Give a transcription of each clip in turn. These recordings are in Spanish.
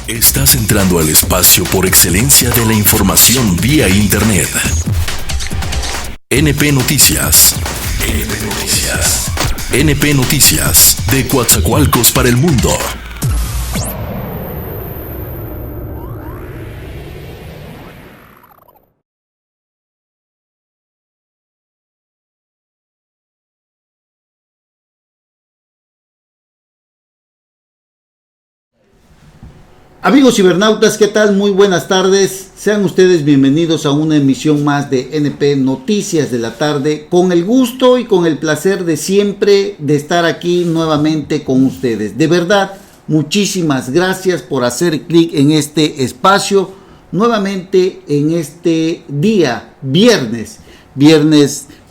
Estás entrando al espacio por excelencia de la información vía Internet. NP Noticias. NP Noticias. NP Noticias, de Coatzacoalcos para el mundo. Amigos cibernautas, ¿qué tal? Muy buenas tardes. Sean ustedes bienvenidos a una emisión más de NP Noticias de la tarde, con el gusto y con el placer de siempre de estar aquí nuevamente con ustedes. De verdad, muchísimas gracias por hacer clic en este espacio, nuevamente en este día, viernes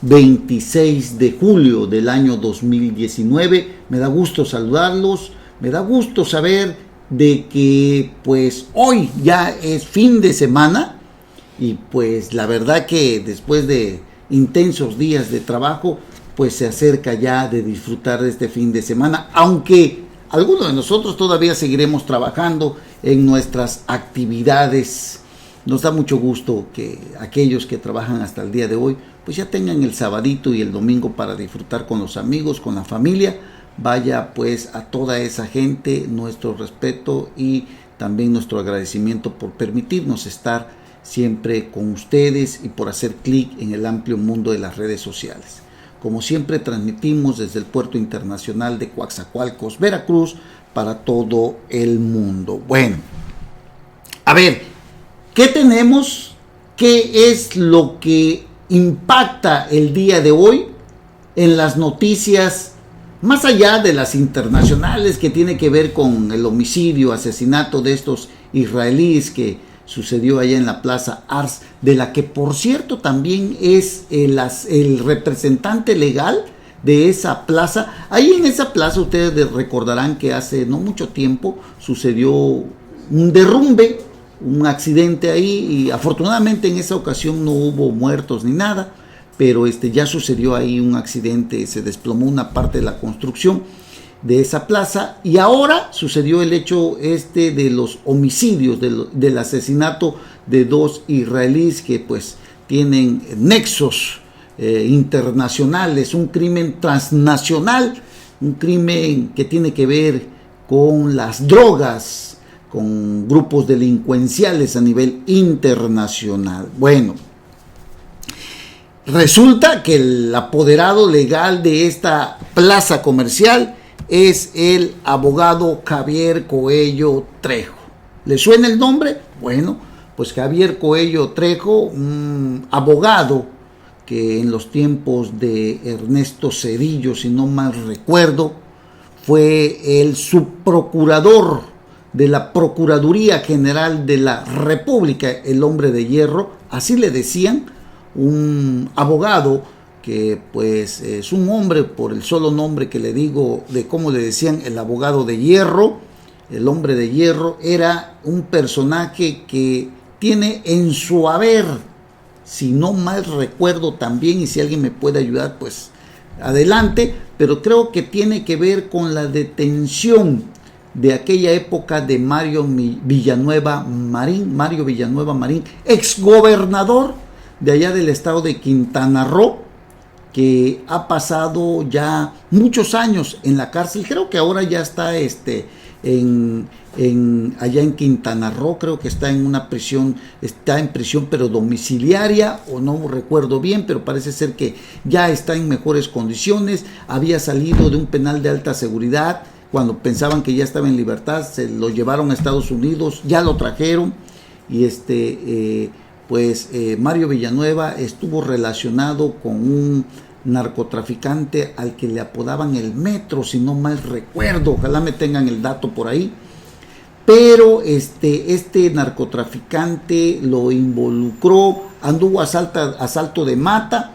26 de julio del año 2019. Me da gusto saludarlos, me da gusto saber de que pues hoy ya es fin de semana y pues la verdad que después de intensos días de trabajo pues se acerca ya de disfrutar de este fin de semana, aunque algunos de nosotros todavía seguiremos trabajando en nuestras actividades. Nos da mucho gusto que aquellos que trabajan hasta el día de hoy pues ya tengan el sabadito y el domingo para disfrutar con los amigos, con la familia. Vaya pues a toda esa gente nuestro respeto y también nuestro agradecimiento por permitirnos estar siempre con ustedes y por hacer clic en el amplio mundo de las redes sociales. Como siempre transmitimos desde el Puerto Internacional de Coatzacoalcos, Veracruz, para todo el mundo. Bueno, a ver, ¿qué tenemos? ¿Qué es lo que impacta el día de hoy en las noticias? Más allá de las internacionales que tiene que ver con el homicidio, asesinato de estos israelíes que sucedió allá en la Plaza Ars, de la que por cierto también es el representante legal de esa plaza. Ahí en esa plaza ustedes recordarán que hace no mucho tiempo sucedió un derrumbe, un accidente ahí, y afortunadamente en esa ocasión no hubo muertos ni nada. Pero ya sucedió ahí un accidente, se desplomó una parte de la construcción de esa plaza y ahora sucedió el hecho de los homicidios, del asesinato de dos israelíes que pues tienen nexos internacionales, un crimen transnacional, un crimen que tiene que ver con las drogas, con grupos delincuenciales a nivel internacional. Bueno, resulta que el apoderado legal de esta plaza comercial es el abogado Javier Coello Trejo. ¿Le suena el nombre? Bueno, pues Javier Coello Trejo, un abogado que en los tiempos de Ernesto Zedillo, si no mal recuerdo, fue el subprocurador de la Procuraduría General de la República, el hombre de hierro, así le decían. Un abogado que pues es un hombre, por el solo nombre que le digo de cómo le decían, el abogado de hierro, el hombre de hierro, era un personaje que tiene en su haber, si no mal recuerdo también, y si alguien me puede ayudar pues adelante, pero creo que tiene que ver con la detención de aquella época de Mario Villanueva Marín, exgobernador de allá del estado de Quintana Roo, que ha pasado ya muchos años en la cárcel. Creo que ahora ya está allá en Quintana Roo, creo que está en una prisión, está en prisión pero domiciliaria, o no recuerdo bien, pero parece ser que ya está en mejores condiciones. Había salido de un penal de alta seguridad cuando pensaban que ya estaba en libertad, se lo llevaron a Estados Unidos, ya lo trajeron y Mario Villanueva estuvo relacionado con un narcotraficante al que le apodaban el Metro, si no mal recuerdo, ojalá me tengan el dato por ahí, pero este narcotraficante lo involucró, anduvo asalto de mata,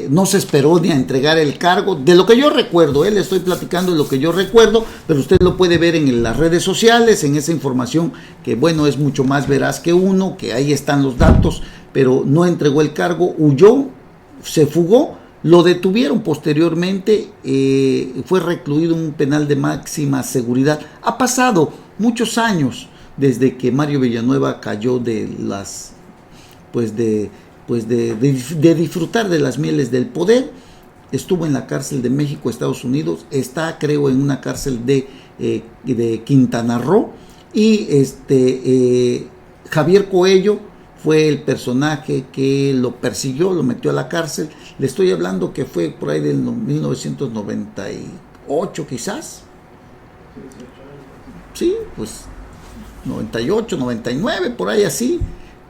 no se esperó ni a entregar el cargo, de lo que yo recuerdo, le estoy platicando de lo que yo recuerdo, pero usted lo puede ver en las redes sociales, en esa información que bueno, es mucho más veraz que uno, que ahí están los datos, pero no entregó el cargo, huyó, se fugó, lo detuvieron posteriormente, fue recluido en un penal de máxima seguridad. Ha pasado muchos años desde que Mario Villanueva cayó de las, de disfrutar de las mieles del poder. Estuvo en la cárcel de México, Estados Unidos, está creo en una cárcel de Quintana Roo, y Javier Coello fue el personaje que lo persiguió, lo metió a la cárcel. Le estoy hablando que fue por ahí del 1998 quizás. Sí, pues 98, 99, por ahí así.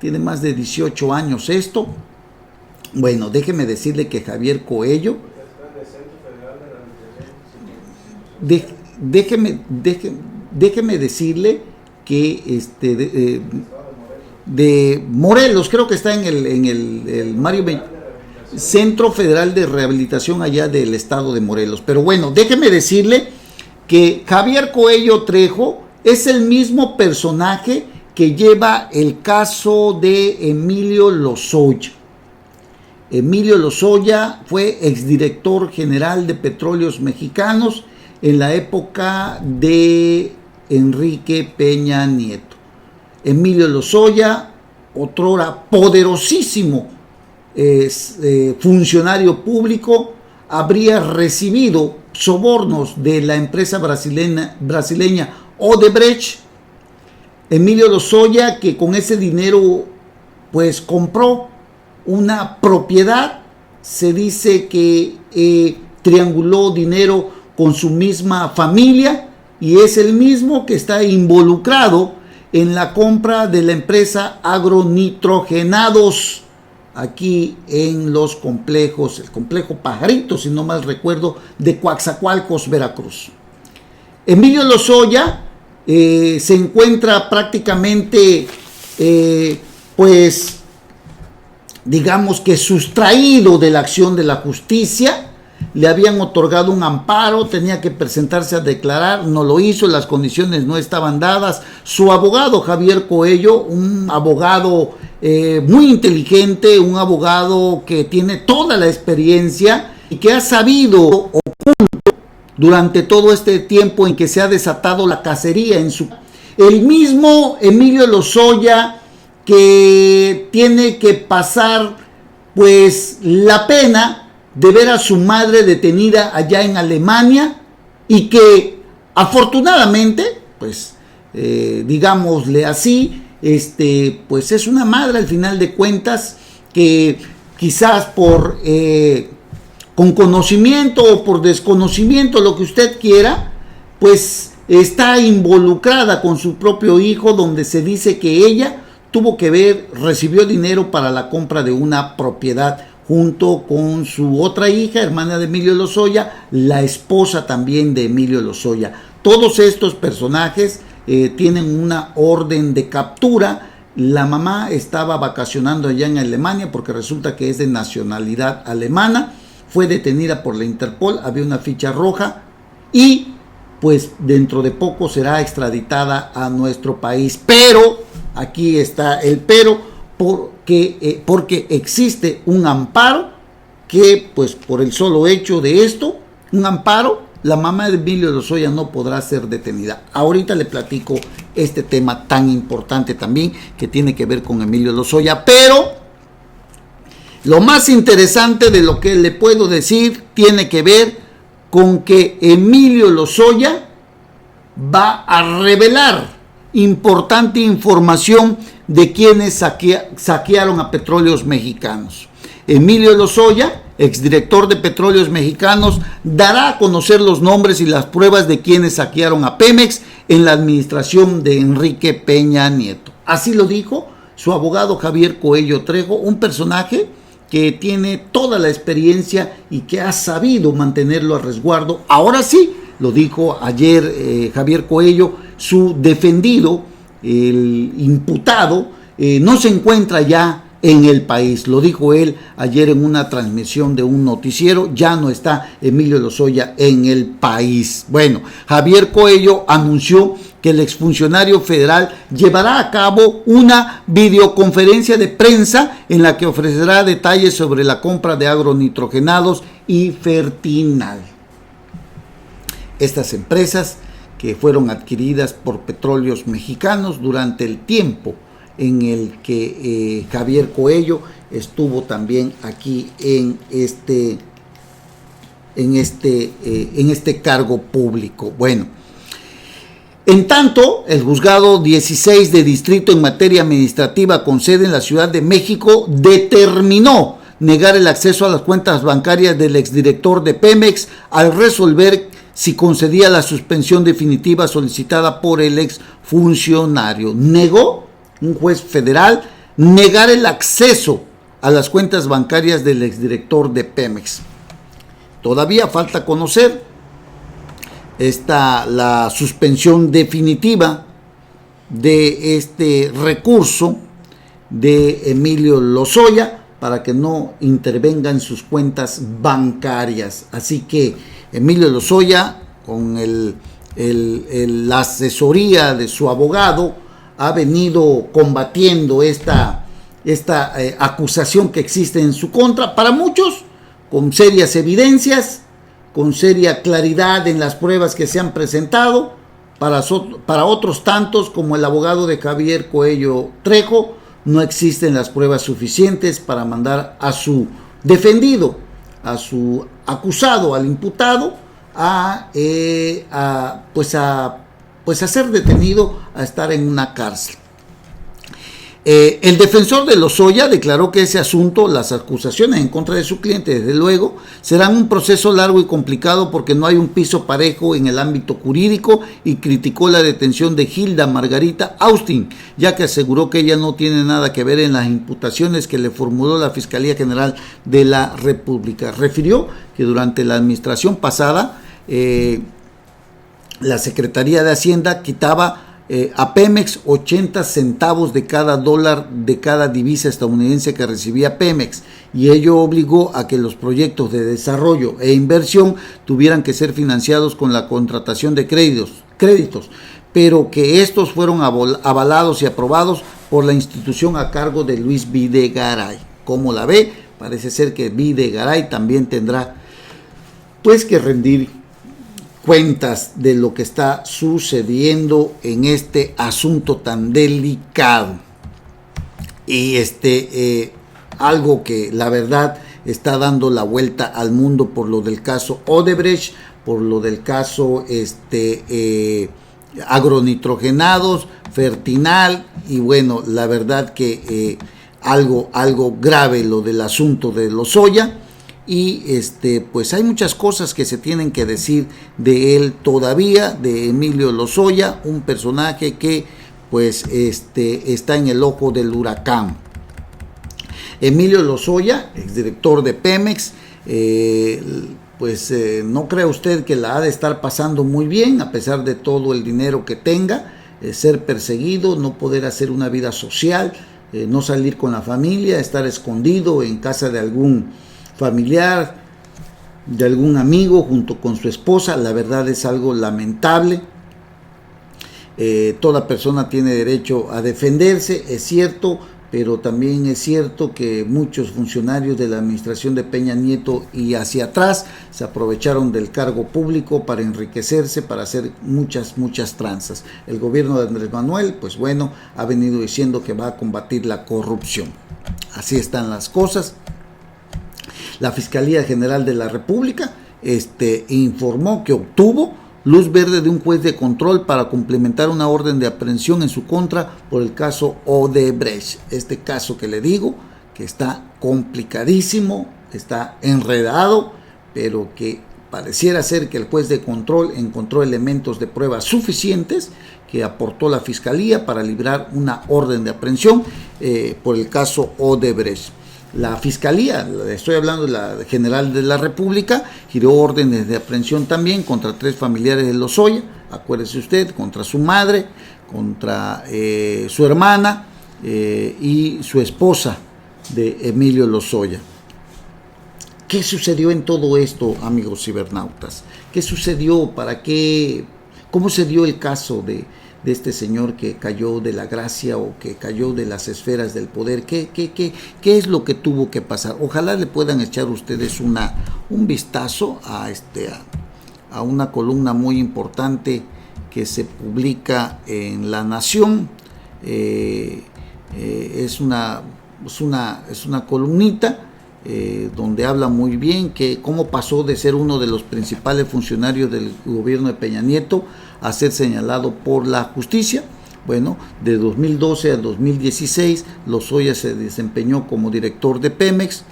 Tiene más de 18 años esto. Bueno, déjeme decirle que Javier Coello, déjeme decirle que de Morelos, creo que está en el Centro Federal de Rehabilitación allá del estado de Morelos. Pero bueno, déjeme decirle que Javier Coello Trejo es el mismo personaje que lleva el caso de Emilio Lozoya. Emilio Lozoya fue exdirector general de Petróleos Mexicanos en la época de Enrique Peña Nieto. Emilio Lozoya, otrora poderosísimo funcionario público, habría recibido sobornos de la empresa brasileña Odebrecht. Emilio Lozoya, que con ese dinero pues compró una propiedad, se dice que trianguló dinero con su misma familia, y es el mismo que está involucrado en la compra de la empresa Agronitrogenados aquí en los complejos, el complejo Pajarito, si no mal recuerdo, de Coatzacoalcos, Veracruz. Emilio Lozoya se encuentra prácticamente pues digamos que sustraído de la acción de la justicia. Le habían otorgado un amparo, tenía que presentarse a declarar, no lo hizo, las condiciones no estaban dadas. Su abogado Javier Coello, un abogado muy inteligente, un abogado que tiene toda la experiencia y que ha sabido oculto durante todo este tiempo en que se ha desatado la cacería en su... El mismo Emilio Lozoya, que tiene que pasar pues la pena de ver a su madre detenida allá en Alemania, y que afortunadamente, pues digámosle así, pues es una madre al final de cuentas que quizás por con conocimiento o por desconocimiento, lo que usted quiera, pues está involucrada con su propio hijo, donde se dice que ella tuvo que ver, recibió dinero para la compra de una propiedad junto con su otra hija, hermana de Emilio Lozoya, la esposa también de Emilio Lozoya. Todos estos personajes tienen una orden de captura. La mamá estaba vacacionando allá en Alemania porque resulta que es de nacionalidad alemana. Fue detenida por la Interpol, había una ficha roja y pues dentro de poco será extraditada a nuestro país. Pero, aquí está el pero, porque existe un amparo que pues por el solo hecho de esto, un amparo, la mamá de Emilio Lozoya no podrá ser detenida. Ahorita le platico este tema tan importante también que tiene que ver con Emilio Lozoya, pero lo más interesante de lo que le puedo decir tiene que ver con que Emilio Lozoya va a revelar importante información de quienes saquearon a Petróleos Mexicanos. Emilio Lozoya, exdirector de Petróleos Mexicanos, dará a conocer los nombres y las pruebas de quienes saquearon a Pemex en la administración de Enrique Peña Nieto. Así lo dijo su abogado Javier Coello Trejo, un personaje que tiene toda la experiencia y que ha sabido mantenerlo a resguardo. Ahora sí, lo dijo ayer Javier Coello, su defendido, el imputado, no se encuentra ya en el país. Lo dijo él ayer en una transmisión de un noticiero, ya no está Emilio Lozoya en el país. Bueno, Javier Coello anunció que el exfuncionario federal llevará a cabo una videoconferencia de prensa en la que ofrecerá detalles sobre la compra de agronitrogenados y Fertinal. Estas empresas que fueron adquiridas por Petróleos Mexicanos durante el tiempo en el que Javier Coello estuvo también aquí en este cargo público. Bueno, en tanto, el juzgado 16 de distrito en materia administrativa con sede en la Ciudad de México determinó negar el acceso a las cuentas bancarias del exdirector de Pemex al resolver si concedía la suspensión definitiva solicitada por el exfuncionario. Negó un juez federal negar el acceso a las cuentas bancarias del exdirector de Pemex. Todavía falta conocer la suspensión definitiva de este recurso de Emilio Lozoya para que no intervenga en sus cuentas bancarias. Así que Emilio Lozoya, con la asesoría de su abogado, ha venido combatiendo esta acusación que existe en su contra, para muchos con serias evidencias, con seria claridad en las pruebas que se han presentado, para otros tantos, como el abogado de Javier Coello Trejo, no existen las pruebas suficientes para mandar a su defendido, a su acusado, al imputado, a ser detenido, a estar en una cárcel. El defensor de Lozoya declaró que ese asunto, las acusaciones en contra de su cliente, desde luego, serán un proceso largo y complicado porque no hay un piso parejo en el ámbito jurídico, y criticó la detención de Hilda Margarita Austin, ya que aseguró que ella no tiene nada que ver en las imputaciones que le formuló la Fiscalía General de la República. Refirió que durante la administración pasada, la Secretaría de Hacienda quitaba a Pemex 80 centavos de cada dólar de cada divisa estadounidense que recibía Pemex, y ello obligó a que los proyectos de desarrollo e inversión tuvieran que ser financiados con la contratación de créditos, pero que estos fueron avalados y aprobados por la institución a cargo de Luis Videgaray. ¿Cómo la ve? Parece ser que Videgaray también tendrá pues que rendir cuentas de lo que está sucediendo en este asunto tan delicado, y algo que la verdad está dando la vuelta al mundo por lo del caso Odebrecht, por lo del caso agronitrogenados, Fertinal, y bueno, la verdad que algo grave lo del asunto de Lozoya. Y pues hay muchas cosas que se tienen que decir de él todavía, de Emilio Lozoya, un personaje que pues está en el ojo del huracán. Emilio Lozoya, exdirector de Pemex, no cree usted que la ha de estar pasando muy bien, a pesar de todo el dinero que tenga, ser perseguido, no poder hacer una vida social, no salir con la familia, estar escondido en casa de algún familiar, de algún amigo junto con su esposa. La verdad es algo lamentable. Toda persona tiene derecho a defenderse, es cierto, pero también es cierto que muchos funcionarios de la administración de Peña Nieto y hacia atrás se aprovecharon del cargo público para enriquecerse, para hacer muchas tranzas. El gobierno de Andrés Manuel, pues bueno, ha venido diciendo que va a combatir la corrupción. Así están las cosas. La Fiscalía General de la República informó que obtuvo luz verde de un juez de control para complementar una orden de aprehensión en su contra por el caso Odebrecht. Este caso que le digo, que está complicadísimo, está enredado, pero que pareciera ser que el juez de control encontró elementos de prueba suficientes que aportó la Fiscalía para librar una orden de aprehensión por el caso Odebrecht. La Fiscalía, estoy hablando de la General de la República, giró órdenes de aprehensión también contra 3 familiares de Lozoya, acuérdese usted, contra su madre, contra su hermana y su esposa de Emilio Lozoya. ¿Qué sucedió en todo esto, amigos cibernautas? ¿Qué sucedió? ¿Para qué? ¿Cómo se dio el caso de este señor que cayó de la gracia o que cayó de las esferas del poder? ¿Qué es lo que tuvo que pasar? Ojalá le puedan echar ustedes un vistazo a una columna muy importante que se publica en La Nación. Es una columnita donde habla muy bien que cómo pasó de ser uno de los principales funcionarios del gobierno de Peña Nieto a ser señalado por la justicia. Bueno, de 2012 a 2016, Lozoya se desempeñó como director de Pemex,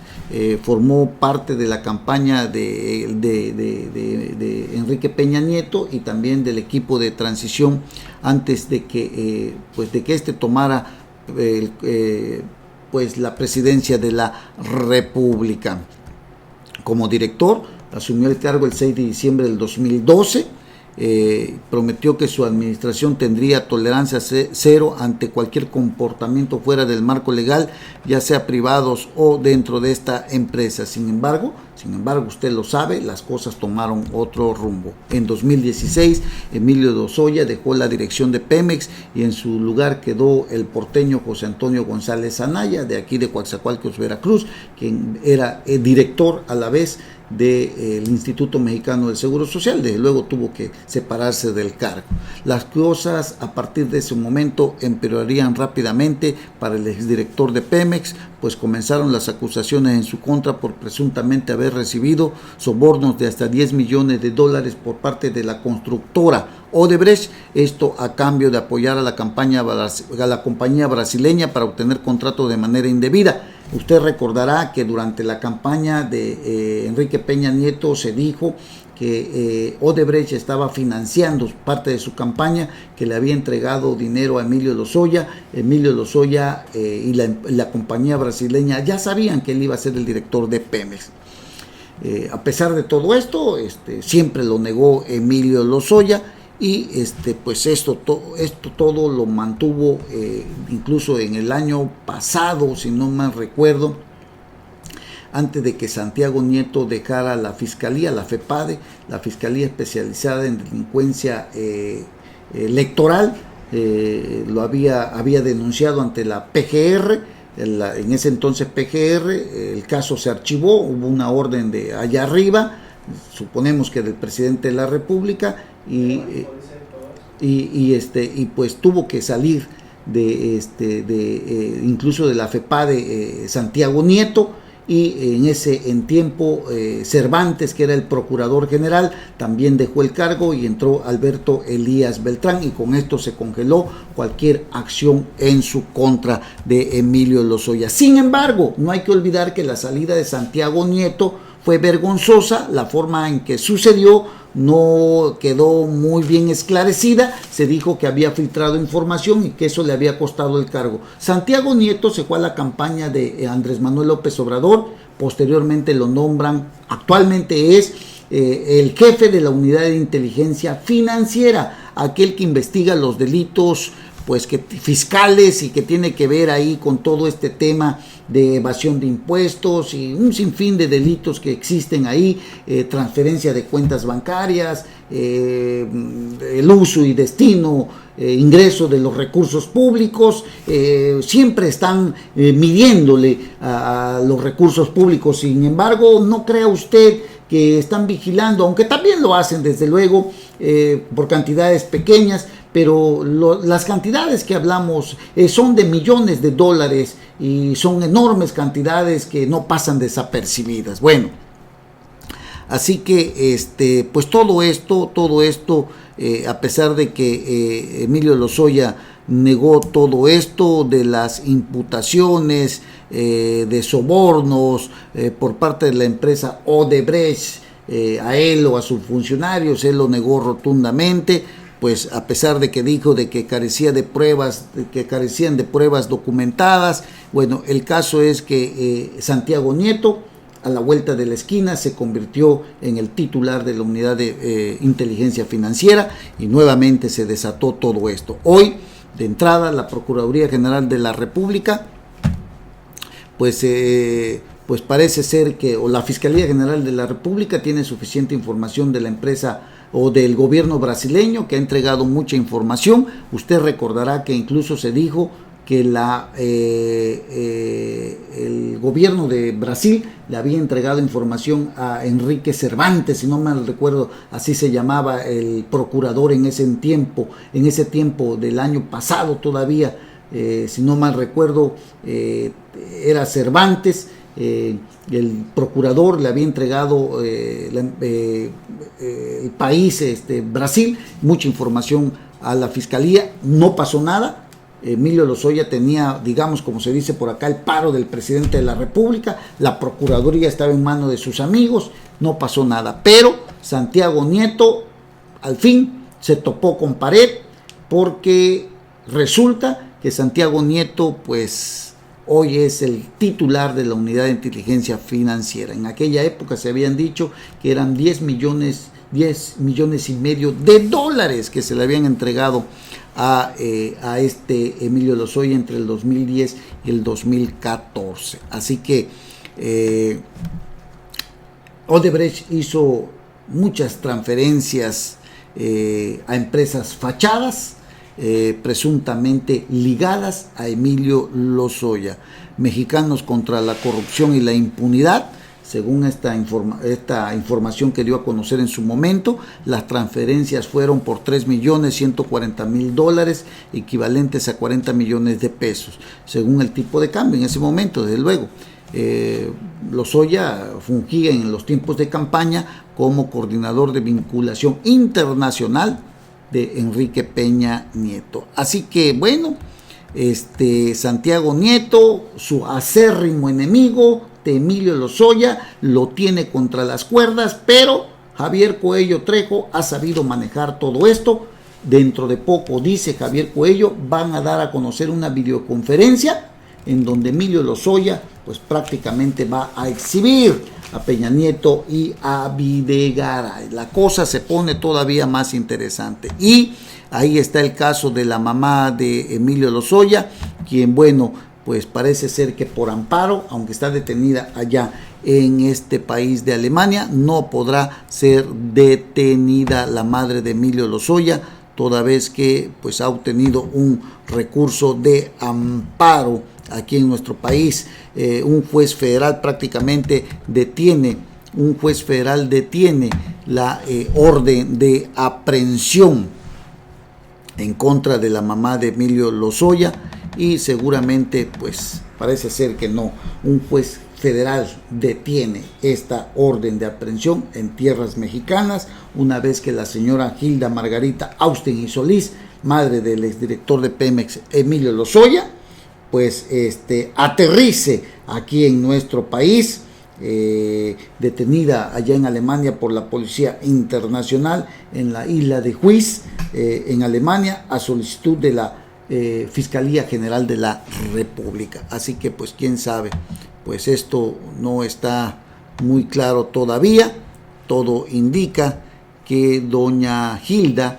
formó parte de la campaña de Enrique Peña Nieto y también del equipo de transición antes de que este tomara la presidencia de la República. Como director, asumió el cargo el 6 de diciembre del 2012. Prometió que su administración tendría tolerancia cero ante cualquier comportamiento fuera del marco legal, ya sea privados o dentro de esta empresa. Sin embargo, usted lo sabe, las cosas tomaron otro rumbo. En 2016, Emilio Lozoya dejó la dirección de Pemex y en su lugar quedó el porteño José Antonio González Anaya, de aquí de Coatzacoalcos, Veracruz, quien era el director a la vez del Instituto Mexicano del Seguro Social. Desde luego tuvo que separarse del cargo. Las cosas a partir de ese momento empeorarían rápidamente para el exdirector de Pemex, pues comenzaron las acusaciones en su contra por presuntamente haber recibido sobornos de hasta $10 millones por parte de la constructora Odebrecht, esto a cambio de apoyar a la compañía brasileña para obtener contratos de manera indebida. Usted recordará que durante la campaña de Enrique Peña Nieto se dijo que Odebrecht estaba financiando parte de su campaña, que le había entregado dinero a Emilio Lozoya. Emilio Lozoya y la compañía brasileña ya sabían que él iba a ser el director de Pemex. A pesar de todo esto, siempre lo negó Emilio Lozoya. Y esto todo lo mantuvo incluso en el año pasado, si no mal recuerdo, antes de que Santiago Nieto dejara la Fiscalía, la FEPADE, la Fiscalía Especializada en Delincuencia Electoral. Lo había denunciado ante la PGR, en ese entonces PGR. El caso se archivó, hubo una orden de allá arriba, suponemos que del presidente de la República, y pues tuvo que salir incluso de la FEPADE Santiago Nieto, y en tiempo Cervantes, que era el procurador general, también dejó el cargo y entró Alberto Elías Beltrán, y con esto se congeló cualquier acción en su contra de Emilio Lozoya. Sin embargo, no hay que olvidar que la salida de Santiago Nieto fue vergonzosa. La forma en que sucedió no quedó muy bien esclarecida. Se dijo que había filtrado información y que eso le había costado el cargo. Santiago Nieto se fue a la campaña de Andrés Manuel López Obrador. Posteriormente lo nombran, actualmente es el jefe de la unidad de inteligencia financiera, aquel que investiga los delitos fiscales y que tiene que ver ahí con todo este tema de evasión de impuestos y un sinfín de delitos que existen ahí, transferencia de cuentas bancarias, el uso y destino, ingreso de los recursos públicos. Siempre están midiéndole a los recursos públicos. Sin embargo, no crea usted que están vigilando, aunque también lo hacen desde luego por cantidades pequeñas, pero las cantidades que hablamos son de millones de dólares y son enormes cantidades que no pasan desapercibidas. Bueno, así que pues todo esto, a pesar de que Emilio Lozoya negó todo esto de las imputaciones de sobornos por parte de la empresa Odebrecht a él o a sus funcionarios, él lo negó rotundamente. Pues a pesar de que dijo de que carecían de pruebas documentadas. Bueno, el caso es que Santiago Nieto, a la vuelta de la esquina, se convirtió en el titular de la unidad de inteligencia financiera, y nuevamente se desató todo esto. Hoy, de entrada, la Procuraduría General de la República, pues parece ser que, o la Fiscalía General de la República tiene suficiente información de la empresa o del gobierno brasileño, que ha entregado mucha información. Usted recordará que incluso se dijo que el gobierno de Brasil le había entregado información a Enrique Cervantes, si no mal recuerdo, así se llamaba el procurador en ese tiempo del año pasado todavía, si no mal recuerdo, era Cervantes. El procurador le había entregado el país, Brasil, mucha información a la fiscalía. No pasó nada. Emilio Lozoya tenía, digamos, como se dice por acá, el paro del presidente de la República. La procuraduría estaba en manos de sus amigos. No pasó nada. Pero Santiago Nieto al fin se topó con pared, porque resulta que Santiago Nieto, pues, hoy es el titular de la Unidad de Inteligencia Financiera. En aquella época se habían dicho que eran 10 millones y medio de dólares que se le habían entregado a Emilio Lozoya entre el 2010 y el 2014. Así que Odebrecht hizo muchas transferencias a empresas fachadas, presuntamente ligadas a Emilio Lozoya. Mexicanos contra la corrupción y la impunidad. Según esta información que dio a conocer en su momento, las transferencias fueron por $3.140.000, equivalentes a 40 millones de pesos, según el tipo de cambio en ese momento, desde luego. Lozoya fungía en los tiempos de campaña como coordinador de vinculación internacional de Enrique Peña Nieto. Así que bueno, Santiago Nieto, su acérrimo enemigo de Emilio Lozoya, lo tiene contra las cuerdas, pero Javier Coello Trejo ha sabido manejar todo esto. Dentro de poco, dice Javier Coello, van a dar a conocer una videoconferencia en donde Emilio Lozoya pues prácticamente va a exhibir a Peña Nieto y a Videgaray. La cosa se pone todavía más interesante. Y ahí está el caso de la mamá de Emilio Lozoya, quien, bueno, pues parece ser que por amparo, aunque está detenida allá en este país de Alemania, no podrá ser detenida la madre de Emilio Lozoya, toda vez que pues ha obtenido un recurso de amparo aquí en nuestro país. Un juez federal detiene la orden de aprehensión en contra de la mamá de Emilio Lozoya, y seguramente pues parece ser que no, un juez federal detiene esta orden de aprehensión en tierras mexicanas, una vez que la señora Gilda Margarita Austen y Solís, madre del exdirector de Pemex Emilio Lozoya, pues aterrice aquí en nuestro país, detenida allá en Alemania por la Policía Internacional en la isla de Huis, en Alemania, a solicitud de la Fiscalía General de la República. Así que pues quién sabe, pues esto no está muy claro todavía. Todo indica que doña Gilda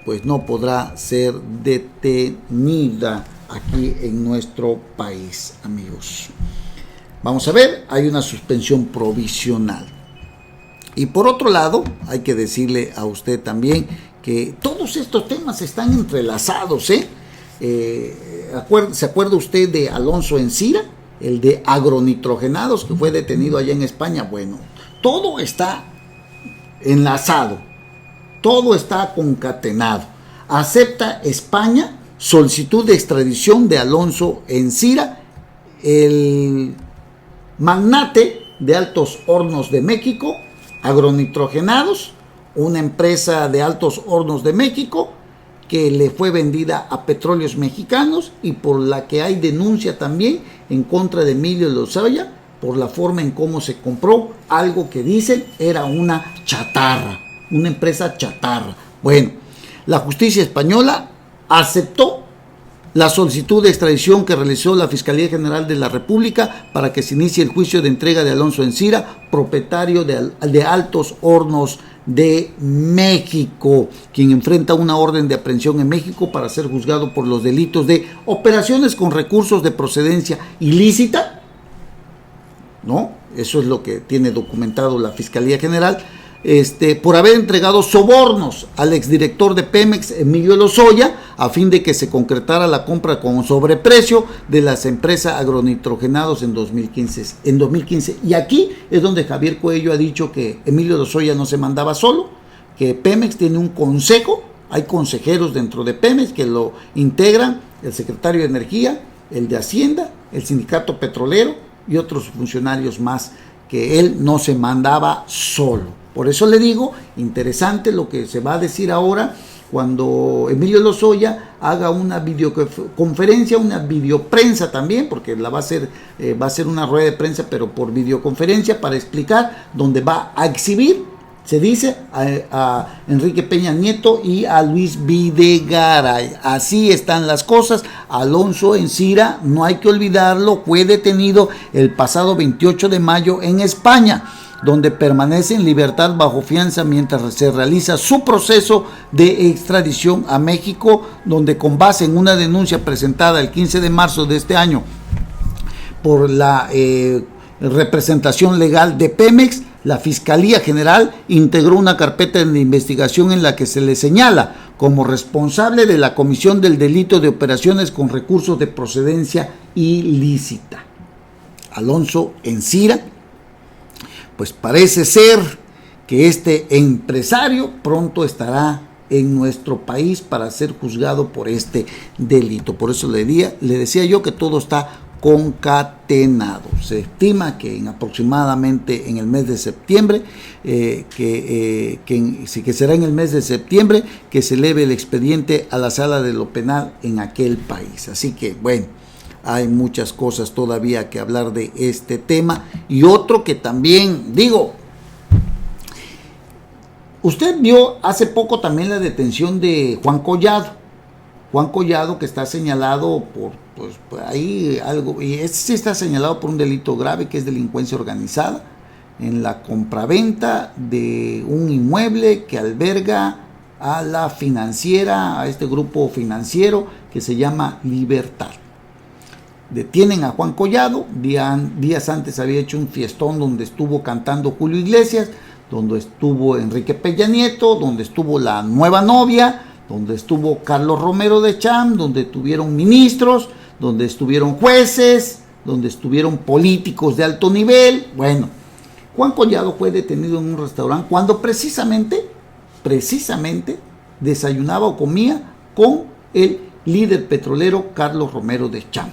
pues no podrá ser detenida aquí en nuestro país, amigos. Vamos a ver, hay una suspensión provisional. Y por otro lado, hay que decirle a usted también que todos estos temas están entrelazados, ¿Se acuerda usted de Alonso Encira, el de agronitrogenados, que fue detenido allá en España? Bueno, todo está enlazado, todo está concatenado. Acepta España solicitud de extradición de Alonso Encira, el magnate de Altos Hornos de México, agronitrogenados, una empresa de Altos Hornos de México que le fue vendida a Petróleos Mexicanos y por la que hay denuncia también en contra de Emilio Lozoya por la forma en cómo se compró algo que dicen era una chatarra, una empresa chatarra. Bueno, la justicia española aceptó la solicitud de extradición que realizó la Fiscalía General de la República para que se inicie el juicio de entrega de Alonso Encira, propietario de Altos Hornos de México, quien enfrenta una orden de aprehensión en México para ser juzgado por los delitos de operaciones con recursos de procedencia ilícita, ¿no? Eso es lo que tiene documentado la Fiscalía General, por haber entregado sobornos al exdirector de Pemex, Emilio Lozoya, a fin de que se concretara la compra con sobreprecio de las empresas agronitrogenados en 2015. Y aquí es donde Javier Coello ha dicho que Emilio Lozoya no se mandaba solo, que Pemex tiene un consejo, hay consejeros dentro de Pemex que lo integran, el secretario de Energía, el de Hacienda, el sindicato petrolero y otros funcionarios más, que él no se mandaba solo. Por eso le digo, interesante lo que se va a decir ahora cuando Emilio Lozoya haga una videoconferencia, una videoprensa también, porque va a ser una rueda de prensa, pero por videoconferencia, para explicar, donde va a exhibir, se dice, a Enrique Peña Nieto y a Luis Videgaray. Así están las cosas. Alonso Encira, no hay que olvidarlo, fue detenido el pasado 28 de mayo en España, donde permanece en libertad bajo fianza mientras se realiza su proceso de extradición a México, donde con base en una denuncia presentada el 15 de marzo de este año por la representación legal de Pemex, la Fiscalía General integró una carpeta de investigación en la que se le señala como responsable de la comisión del delito de operaciones con recursos de procedencia ilícita. Alonso Encira, pues parece ser que este empresario pronto estará en nuestro país para ser juzgado por este delito. Por eso le decía yo que todo está concatenado. Se estima que aproximadamente en el mes de septiembre, que será en el mes de septiembre que se eleve el expediente a la sala de lo penal en aquel país. Así que bueno, hay muchas cosas todavía que hablar de este tema. Y otro que también digo, usted vio hace poco también la detención de Juan Collado, que está señalado por ahí algo, y este sí está señalado por un delito grave que es delincuencia organizada en la compraventa de un inmueble que alberga a la financiera, a este grupo financiero que se llama Libertad. Detienen a Juan Collado, días antes había hecho un fiestón donde estuvo cantando Julio Iglesias, donde estuvo Enrique Peña Nieto, donde estuvo la nueva novia, donde estuvo Carlos Romero de Champ, donde estuvieron ministros, donde estuvieron jueces, donde estuvieron políticos de alto nivel. Bueno, Juan Collado fue detenido en un restaurante cuando precisamente desayunaba o comía con el líder petrolero Carlos Romero de Champ.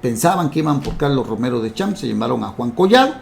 Pensaban que iban por Carlos Romero de Champ, se llamaron a Juan Collado,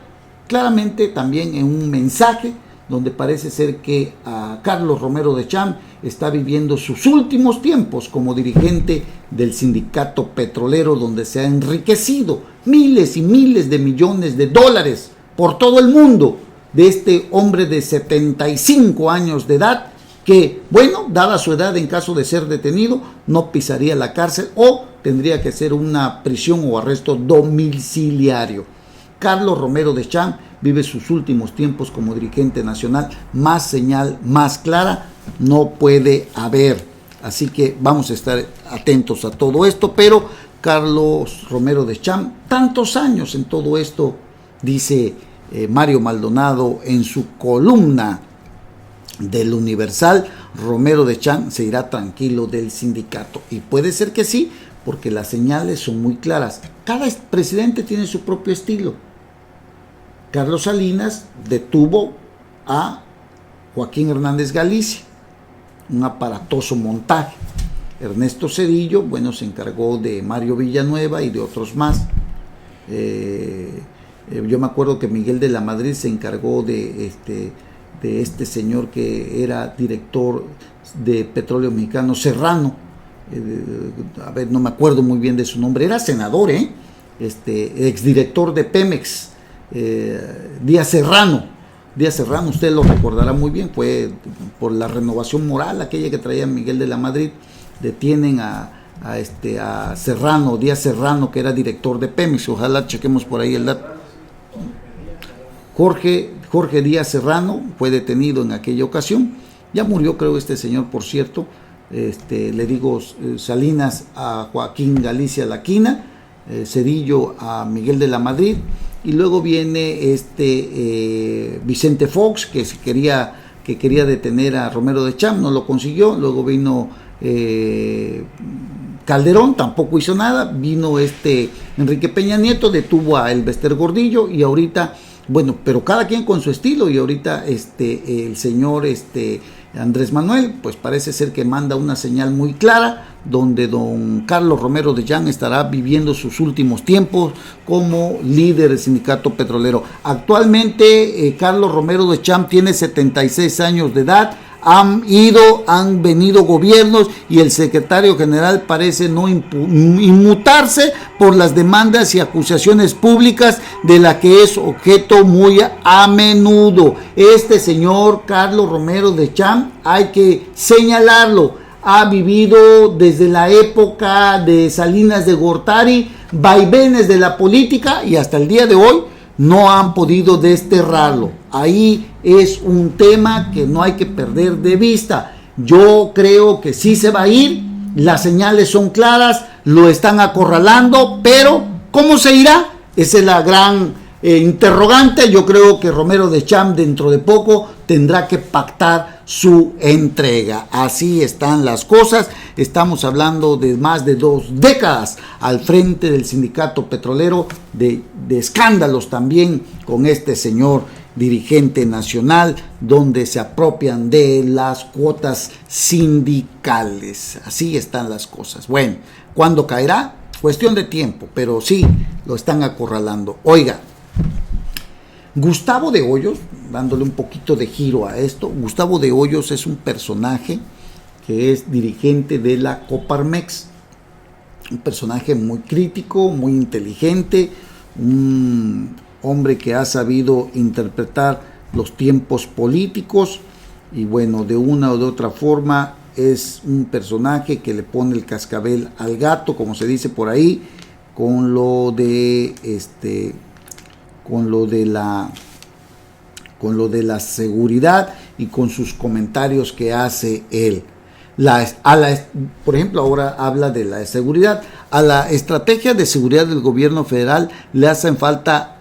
claramente también en un mensaje donde parece ser que a Carlos Romero de Champ está viviendo sus últimos tiempos como dirigente del sindicato petrolero, donde se ha enriquecido miles y miles de millones de dólares por todo el mundo, de este hombre de 75 años de edad, que, bueno, dada su edad, en caso de ser detenido, no pisaría la cárcel o tendría que ser una prisión o arresto domiciliario. Carlos Romero de Champ vive sus últimos tiempos como dirigente nacional. Más señal, más clara no puede haber. Así que vamos a estar atentos a todo esto. Pero Carlos Romero de Champ, tantos años en todo esto, dice Mario Maldonado en su columna del Universal, Romero de Champ se irá tranquilo del sindicato. Y puede ser que sí, porque las señales son muy claras. Cada presidente tiene su propio estilo. Carlos Salinas detuvo a Joaquín Hernández Galicia, un aparatoso montaje. Ernesto Zedillo, bueno, se encargó de Mario Villanueva y de otros más. Yo me acuerdo que Miguel de la Madrid se encargó de este señor que era director de Petróleo Mexicano, Serrano. A ver, no me acuerdo muy bien de su nombre, era senador, exdirector de Pemex, Díaz Serrano, usted lo recordará muy bien, fue por la renovación moral, aquella que traía Miguel de la Madrid. Detienen a Serrano, Díaz Serrano, que era director de Pemex, ojalá chequemos por ahí el dato. Jorge Díaz Serrano fue detenido en aquella ocasión, ya murió creo este señor, por cierto. Le digo, Salinas a Joaquín Galicia Laquina, Zedillo a Miguel de la Madrid, y luego viene Vicente Fox, que se quería que quería detener a Romero de Champ, no lo consiguió. Luego vino Calderón, tampoco hizo nada. Vino Enrique Peña Nieto, detuvo a Elbester Gordillo, y ahorita, bueno, pero cada quien con su estilo, y ahorita el señor Andrés Manuel, pues parece ser que manda una señal muy clara, donde don Carlos Romero de Champ estará viviendo sus últimos tiempos como líder del sindicato petrolero. Actualmente Carlos Romero de Champ tiene 76 años de edad. Han venido gobiernos y el secretario general parece no inmutarse por las demandas y acusaciones públicas de la que es objeto muy a menudo. Este señor Carlos Romero de Champ, hay que señalarlo, ha vivido desde la época de Salinas de Gortari vaivenes de la política, y hasta el día de hoy no han podido desterrarlo. Ahí es un tema que no hay que perder de vista. Yo creo que sí se va a ir, las señales son claras, lo están acorralando, pero ¿cómo se irá? Esa es la gran interrogante. Yo creo que Romero de Champ dentro de poco tendrá que pactar su entrega. Así están las cosas. Estamos hablando de más de 2 décadas al frente del sindicato petrolero, de escándalos también con este señor dirigente nacional, donde se apropian de las cuotas sindicales. Así están las cosas. Bueno, ¿cuándo caerá? Cuestión de tiempo, pero sí, lo están acorralando. Oiga, Gustavo de Hoyos, dándole un poquito de giro a esto, Gustavo de Hoyos es un personaje que es dirigente de la Coparmex, un personaje muy crítico, muy inteligente, un hombre que ha sabido interpretar los tiempos políticos, y bueno, de una o de otra forma es un personaje que le pone el cascabel al gato, como se dice por ahí, con lo de la seguridad y con sus comentarios que hace él. Por ejemplo, ahora habla de la seguridad. A la estrategia de seguridad del gobierno federal le hacen falta,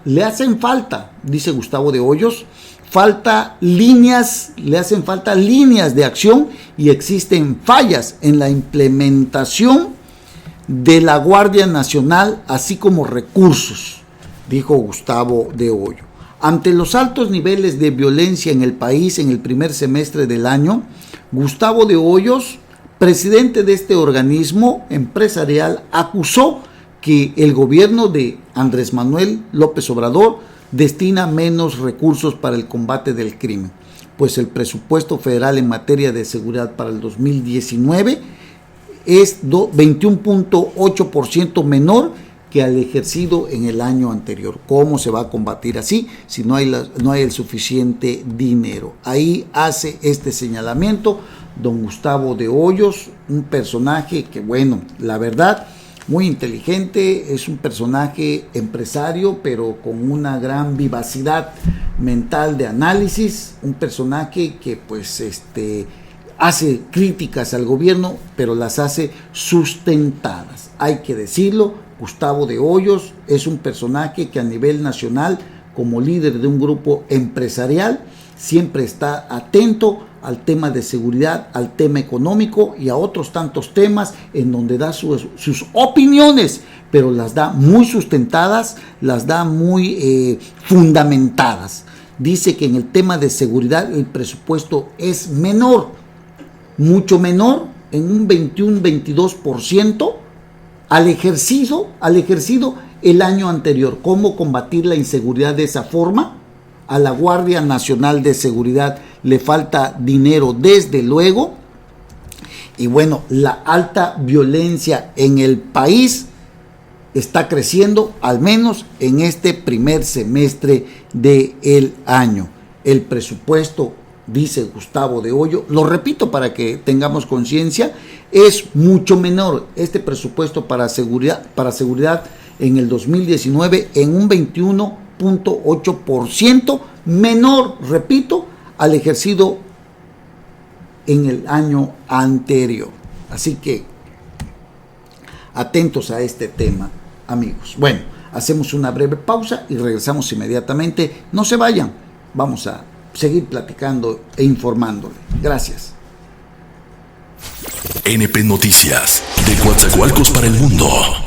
dice Gustavo de Hoyos, le hacen falta líneas de acción, y existen fallas en la implementación de la Guardia Nacional, así como recursos, dijo Gustavo de Hoyos. Ante los altos niveles de violencia en el país en el primer semestre del año, Gustavo de Hoyos, presidente de este organismo empresarial, acusó que el gobierno de Andrés Manuel López Obrador destina menos recursos para el combate del crimen, pues el presupuesto federal en materia de seguridad para el 2019 es 21.8% menor que al ejercido en el año anterior. ¿Cómo se va a combatir así si no hay el suficiente dinero? Ahí hace este señalamiento don Gustavo de Hoyos, un personaje que, bueno, la verdad, muy inteligente, es un personaje empresario, pero con una gran vivacidad mental de análisis, un personaje que pues hace críticas al gobierno, pero las hace sustentadas. Hay que decirlo, Gustavo de Hoyos es un personaje que a nivel nacional, como líder de un grupo empresarial, siempre está atento al tema de seguridad, al tema económico y a otros tantos temas, en donde da sus opiniones, pero las da muy sustentadas, las da muy fundamentadas. Dice que en el tema de seguridad el presupuesto es menor, mucho menor, en un 21-22% al ejercido el año anterior. ¿Cómo combatir la inseguridad de esa forma? A la Guardia Nacional de Seguridad le falta dinero, desde luego, y bueno, la alta violencia en el país está creciendo, al menos en este primer semestre del año. El presupuesto, dice Gustavo de Hoyos, lo repito para que tengamos conciencia, es mucho menor este presupuesto para seguridad en el 2019 en un 21.8% menor, repito, al ejercido en el año anterior. Así que atentos a este tema, amigos. Bueno, hacemos una breve pausa y regresamos inmediatamente. No se vayan, vamos a seguir platicando e informándole. Gracias. NP Noticias, de Coatzacoalcos para el mundo.